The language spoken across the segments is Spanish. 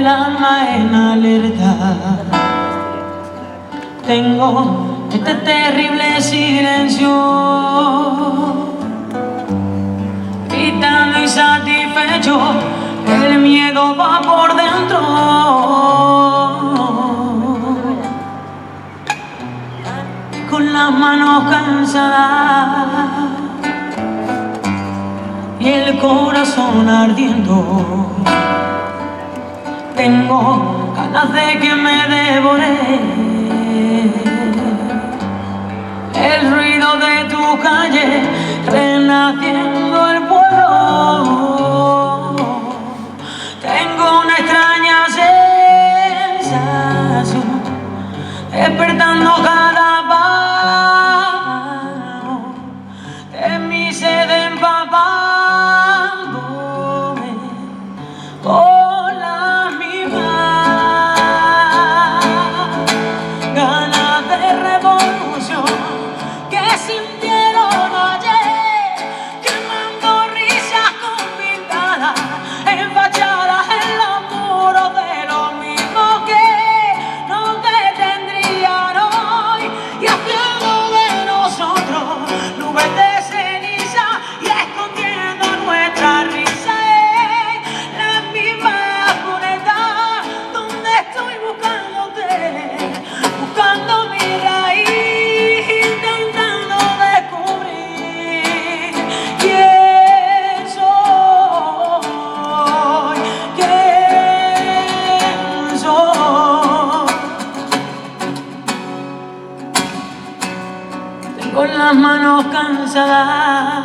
el alma en alerta. Tengo este terrible silencio, gritando insatisfecho, el miedo va por dentro. Y con las manos cansadas y el corazón ardiendo, tengo ganas de que me devore el ruido de tu calle, renaciendo el pueblo. Tengo una extraña sensación, despertando cada palo de mi sed, empapándome con la misma ganas de revolución que sintieron ayer, quemando risas con pintadas, empachadas en los muros de lo mismo que no te tendrían hoy, y haciendo de nosotros nubes de ceniza y escondiendo nuestra risa en la misma cuneta donde estoy buscándote, buscando mi raíz, intentando descubrir quién soy, quién soy. Tengo las manos cansadas,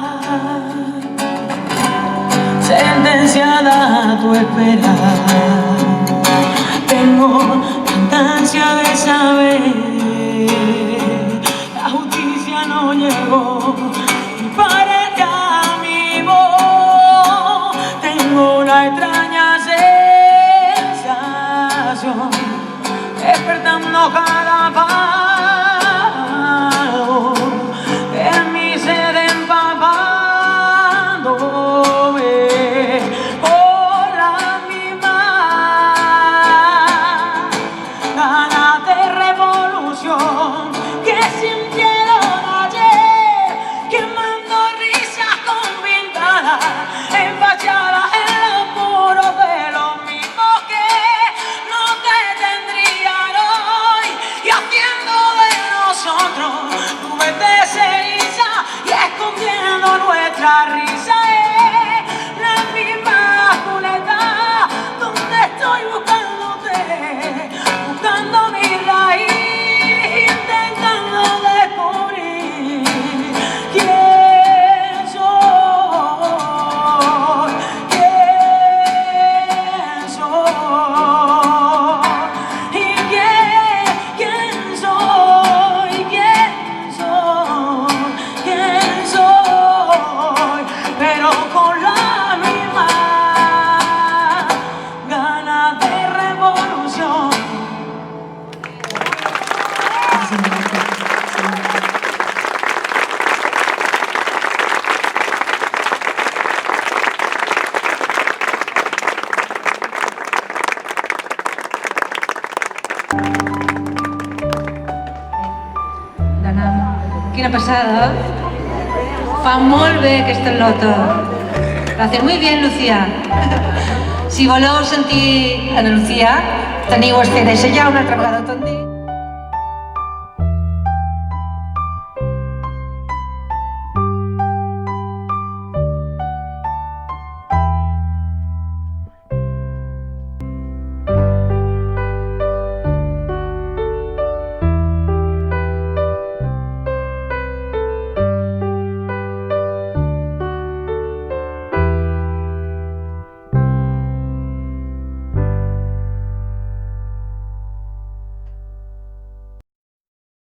sentenciada a tu espera. Tengo tanta ansia de saber, la justicia no llegó y parece a mi voz. Tengo una extraña sensación, despertando cada palo de mi sed, empapándome con la misma ganas de revolución que sintieron ayer, quemando risas con pintadas, empachadas en los muros de lo mismo que no te tendrían hoy, y haciendo de nosotros nubes de ceniza y escondiendo nuestra risa en la misma cuneta donde estoy buscándote, buscando mi raíz, intentando descubrir quién soy, quién soy, y quién soy, quién soy, quién soy, pero con la misma ganas de revolución. D'anar. Quina passada! Fa molt bé aquesta nota. Gràcies. Muy bien, Lucía. Si voleu sentir a Lucía, teniu el CD ja una altra vegada tot dit.